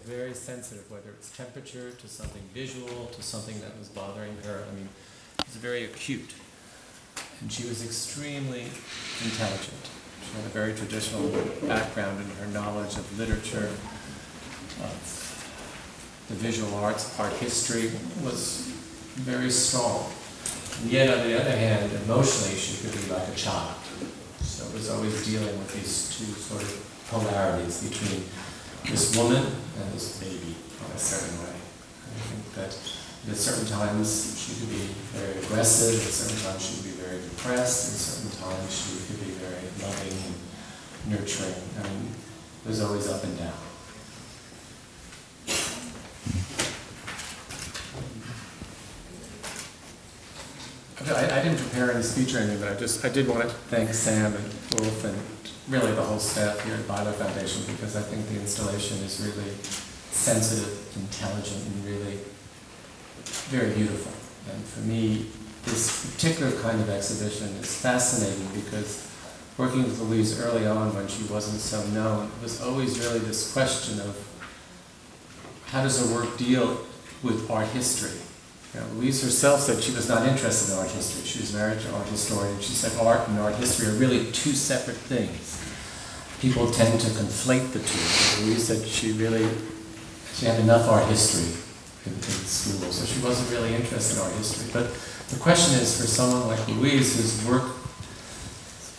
very sensitive, whether it's temperature, to something visual, to something that was bothering her. I mean, it was very acute. And she was extremely intelligent. She had a very traditional background in her knowledge of literature, of the visual arts, art history was very strong. And yet, on the other hand, emotionally, she could be like a child. So it was always dealing with these two sort of polarities between this woman and this baby in a certain way. I think that at certain times she could be very aggressive, at certain times she could be very depressed, at certain times she could be very loving and nurturing. I mean, it was always up and down. I didn't prepare any speech or anything, but I did want to thank Sam and Wolf and really the whole staff here at Beyeler Foundation, because I think the installation is really sensitive, intelligent, and really very beautiful. And for me, this particular kind of exhibition is fascinating because working with Louise early on when she wasn't so known, it was always really this question of how does her work deal with art history? You know, Louise herself said she was not interested in art history. She was married to an art historian. She said art and art history are really two separate things. People tend to conflate the two. Louise said she had enough art history in school, so she wasn't really interested in art history. But the question is, for someone like Louise, whose work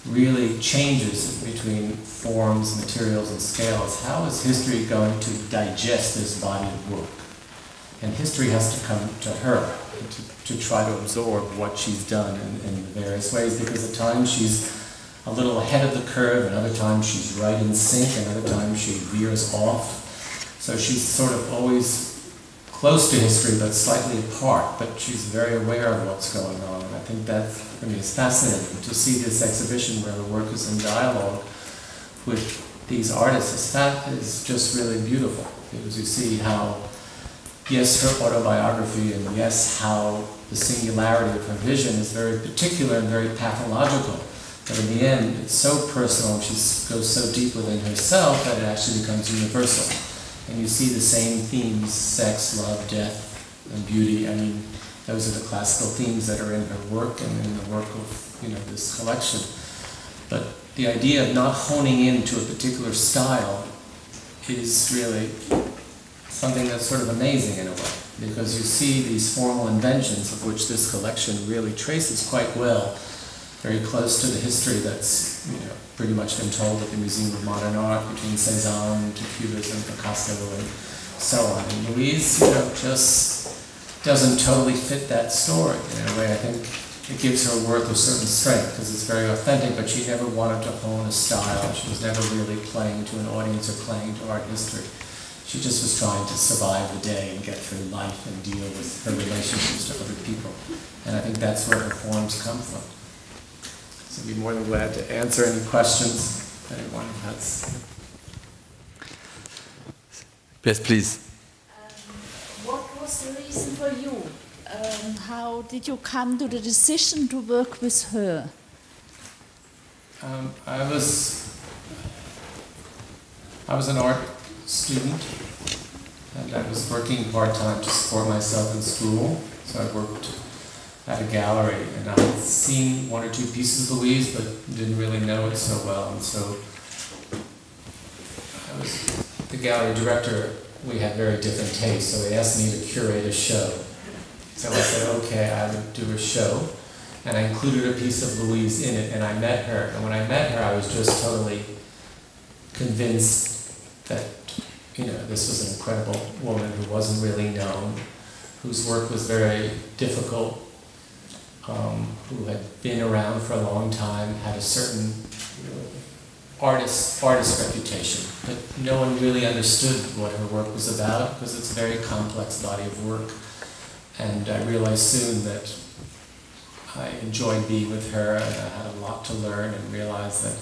really changes between forms, materials, and scales, how is history going to digest this body of work? And history has to come to her to try to absorb what she's done in various ways, because at times she's a little ahead of the curve, and other times she's right in sync, and other times she veers off. So she's sort of always close to history, but slightly apart, but she's very aware of what's going on. And I think that, for me, is fascinating to see this exhibition where the work is in dialogue with these artists. That is just really beautiful, because you see how, yes, her autobiography, and yes, how the singularity of her vision is very particular and very pathological. But in the end, it's so personal, she goes so deep within herself that it actually becomes universal. And you see the same themes, sex, love, death, and beauty. I mean, those are the classical themes that are in her work and in the work of, this collection. But the idea of not honing into a particular style is really something that's sort of amazing in a way, because you see these formal inventions of which this collection really traces quite well, very close to the history that's pretty much been told at the Museum of Modern Art between Cézanne to Cubism, Picasso, and so on. And Louise, just doesn't totally fit that story in a way. I think it gives her work a certain strength because it's very authentic, but she never wanted to hone a style. She was never really playing to an audience or playing to art history. She just was trying to survive the day and get through life and deal with her relationships to other people. And I think that's where her forms come from. So I'd be more than glad to answer any questions anyone has. Yes, please. What was the reason for you? How did you come to the decision to work with her? I was an art student, and I was working part-time to support myself in school, so I worked at a gallery, and I had seen one or two pieces of Louise, but didn't really know it so well, and so I was the gallery director. We had very different tastes, so they asked me to curate a show. So I said, okay, I would do a show, and I included a piece of Louise in it, and I met her, and when I met her, I was just totally convinced that this was an incredible woman who wasn't really known, whose work was very difficult, who had been around for a long time, had a certain artist reputation, but no one really understood what her work was about because it's a very complex body of work. And I realized soon that I enjoyed being with her, and I had a lot to learn, and realized that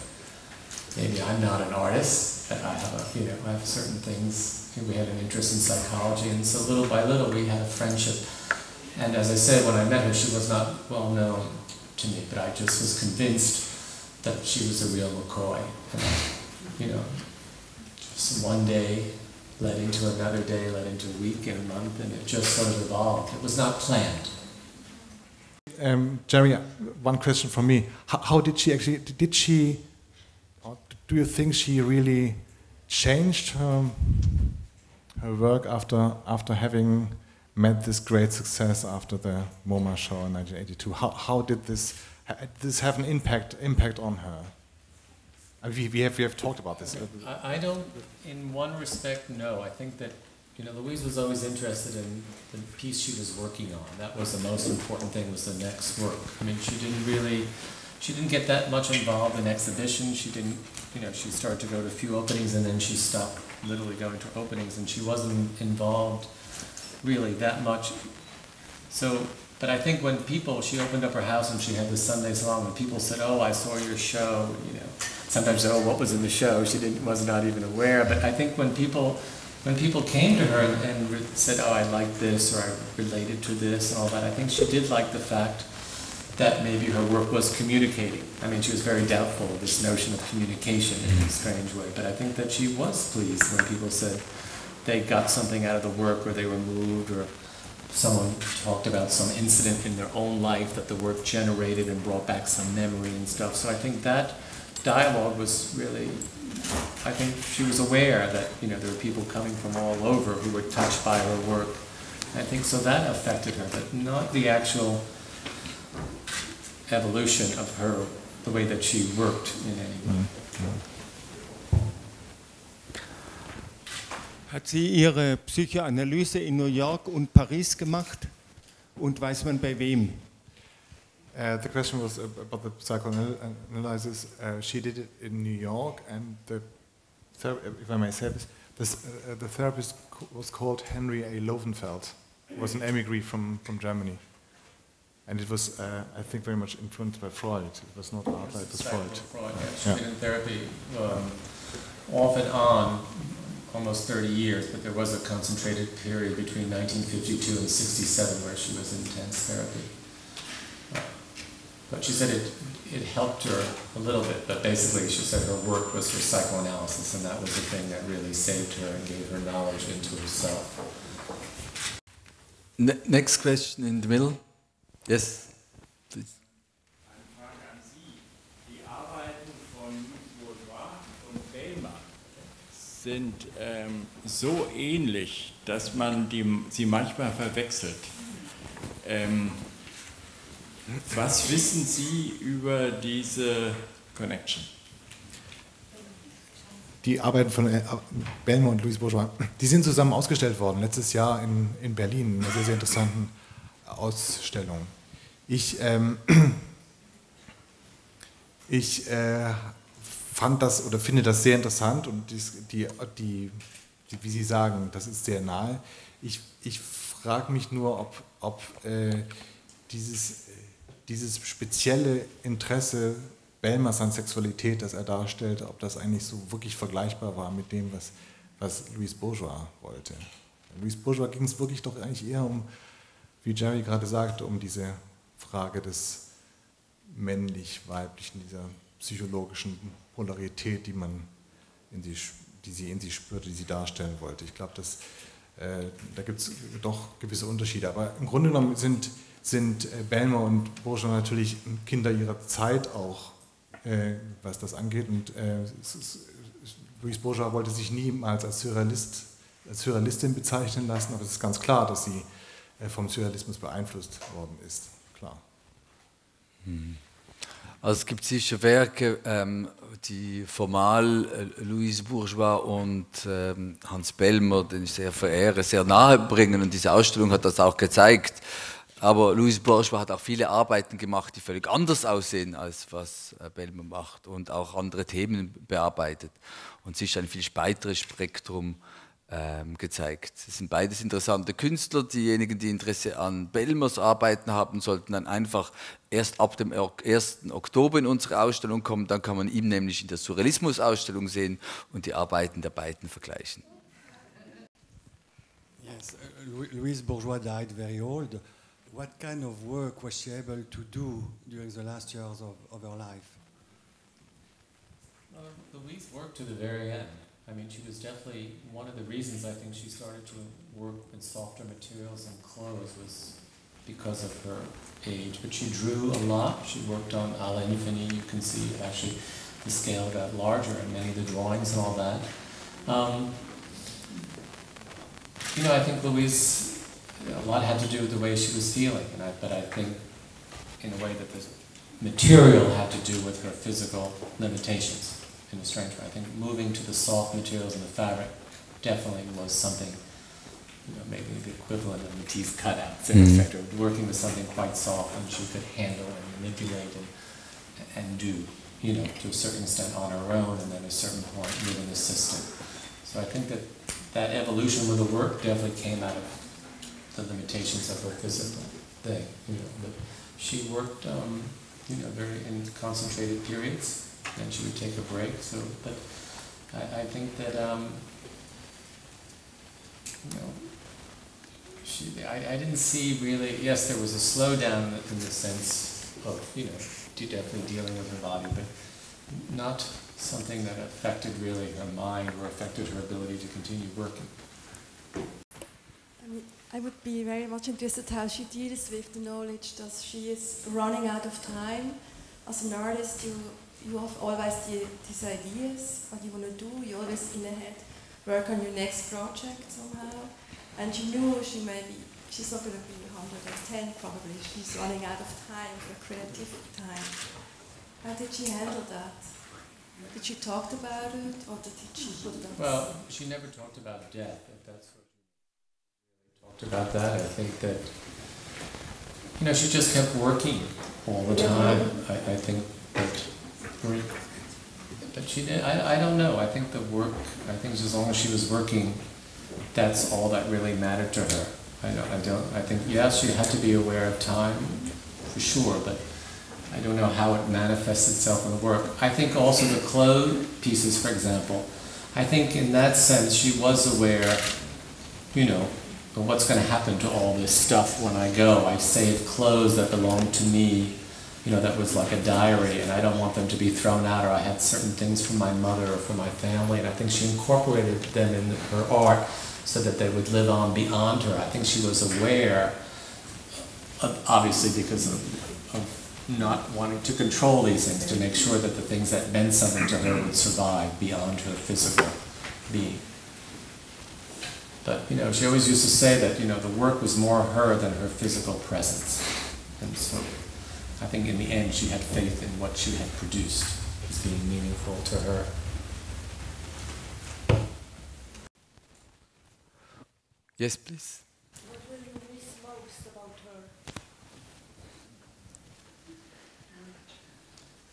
maybe I'm not an artist, that I have I have certain things. We had an interest in psychology, and so little by little we had a friendship. And as I said, when I met her, she was not well known to me, but I just was convinced that she was a real McCoy. And just one day led into another day, led into a week and a month, and it just sort of evolved. It was not planned. Jerry, one question from me. How did she actually, or do you think she really changed her work after having met this great success after the MoMA show in 1982? How did this have an impact on her? We have talked about this. I don't, in one respect, no. I think that, Louise was always interested in the piece she was working on. That was the most important thing, was the next work. I mean, she didn't get that much involved in exhibitions. She didn't, she started to go to a few openings and then she stopped literally going to openings, and she wasn't involved really that much. So, but I think when she opened up her house and she had the Sunday salon, when people said, "Oh, I saw your show," sometimes, "Oh, what was in the show?" She was not even aware. But I think when people came to her and said, "Oh, I like this," or "I related to this," and all that, I think she did like the fact that maybe her work was communicating. I mean, she was very doubtful of this notion of communication in a strange way, but I think that she was pleased when people said they got something out of the work, or they were moved, or someone talked about some incident in their own life that the work generated and brought back some memory and stuff. So I think that dialogue was really, I think she was aware that, there were people coming from all over who were touched by her work. I think so that affected her, but not the actual evolution of her, the way that she worked in any way. Hat sie ihre Psychoanalyse in New York und Paris gemacht? Und weiß man bei wem? The question was about the psychoanalysis. She did it in New York, and if I may say this, the therapist was called Henry A. Lovenfeld. He was an emigre from Germany. And it was, I think, very much influenced by Freud. It was not art, it was Freud. She's been in therapy off and on almost 30 years, but there was a concentrated period between 1952 and 67 where she was in intense therapy. But she said it helped her a little bit, but basically she said her work was for psychoanalysis, and that was the thing that really saved her and gave her knowledge into herself. Next question in the middle. Yes, please. Eine Frage an Sie. Die Arbeiten von Louis Bourgeois und Beyeler sind so ähnlich, dass man sie manchmal verwechselt. Was wissen Sie über diese Connection? Die Arbeiten von Beyeler und Louis Bourgeois, die sind zusammen ausgestellt worden, letztes Jahr in Berlin, in einer sehr, sehr interessanten Ausstellung. Ich fand das oder finde das sehr interessant, und wie Sie sagen, das ist sehr nahe. Ich frage mich nur, ob dieses spezielle Interesse Bellmers an Sexualität, das er darstellt, ob das eigentlich so wirklich vergleichbar war mit dem, was Louis Bourgeois wollte. Louis Bourgeois ging es wirklich doch eigentlich eher um, wie Jerry gerade sagte, um diese Frage des männlich-weiblichen, dieser psychologischen Polarität, die sie in sich spürte, die sie darstellen wollte. Ich glaube, da gibt es doch gewisse Unterschiede. Aber im Grunde genommen sind Beyeler und Bourgeois natürlich Kinder ihrer Zeit auch, was das angeht. Und Louise Bourgeois wollte sich niemals als Surrealistin bezeichnen lassen, aber es ist ganz klar, dass sie vom Surrealismus beeinflusst worden ist. Klar. Also es gibt sicher Werke, die formal Louise Bourgeois und Hans Beyeler, den ich sehr verehre, sehr nahe bringen, und diese Ausstellung hat das auch gezeigt. Aber Louise Bourgeois hat auch viele Arbeiten gemacht, die völlig anders aussehen, als was Beyeler macht, und auch andere Themen bearbeitet und sich ein viel breiteres Spektrum gezeigt. Es sind beides interessante Künstler. Diejenigen, die Interesse an Bellmers Arbeiten haben, sollten dann einfach erst ab dem 1. Oktober in unsere Ausstellung kommen. Dann kann man ihn nämlich in der Surrealismus-Ausstellung sehen und die Arbeiten der beiden vergleichen. Yes, Louise Bourgeois died very old. What kind of work was she able to do during the last years of her life? Well, Louise worked to the very end. I mean, she was definitely, one of the reasons I think she started to work with softer materials and clothes was because of her age. But she drew a lot. She worked on à l'infini. You can see actually the scale got larger in many of the drawings and all that. You know, I think Louise, a lot had to do with the way she was feeling, but I think in a way that the material had to do with her physical limitations in the strength. I think moving to the soft materials and the fabric definitely was something, you know, maybe the equivalent of Matisse cutouts in effect, or working with something quite soft and she could handle and manipulate and do, you know, to a certain extent on her own, and then at a certain point with an assistant. So I think that that evolution with the work definitely came out of the limitations of her physical thing, you know. But she worked, you know, very in concentrated periods, and she would take a break. So, but I think that, you know, I didn't see really. Yes, there was a slowdown in the sense of, you know, definitely dealing with her body, but not something that affected really her mind or affected her ability to continue working. I would be very much interested how she deals with the knowledge that she is running out of time. As an artist, you have always these ideas, what you want to do. You always in the head work on your next project somehow. And she knew she's not going to be 110 probably. She's running out of time for creative time. How did she handle that? Did she talk about it, or did she put it on? Well, she never talked about death, if that's what she talked about that. I think that, you know, she just kept working all the time. I think that she did. I don't know. I think the work, I think as long as she was working, that's all that really mattered to her. I think, yes, she had to be aware of time, for sure, but I don't know how it manifests itself in the work. I think also the clothes pieces, for example, I think in that sense she was aware, you know, of what's going to happen to all this stuff when I go. I saved clothes that belonged to me, you know, that was like a diary, and I don't want them to be thrown out, or I had certain things from my mother or from my family, and I think she incorporated them in her art so that they would live on beyond her. I think she was aware, obviously because of not wanting to control these things, to make sure that the things that meant something to her would survive beyond her physical being. But, you know, she always used to say that, you know, the work was more her than her physical presence. And so I think in the end she had faith in what she had produced as being meaningful to her. Yes, please. What will you miss most about her?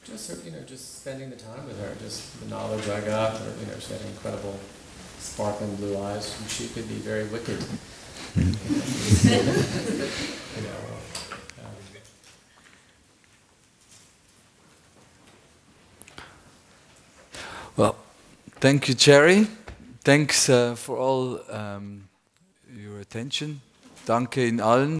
Just her, you know, just spending the time with her, just the knowledge I got. Or, you know, she had incredible sparkling blue eyes, and she could be very wicked. You know, Well, thank you, Jerry. Thanks for all your attention. Danke Ihnen allen.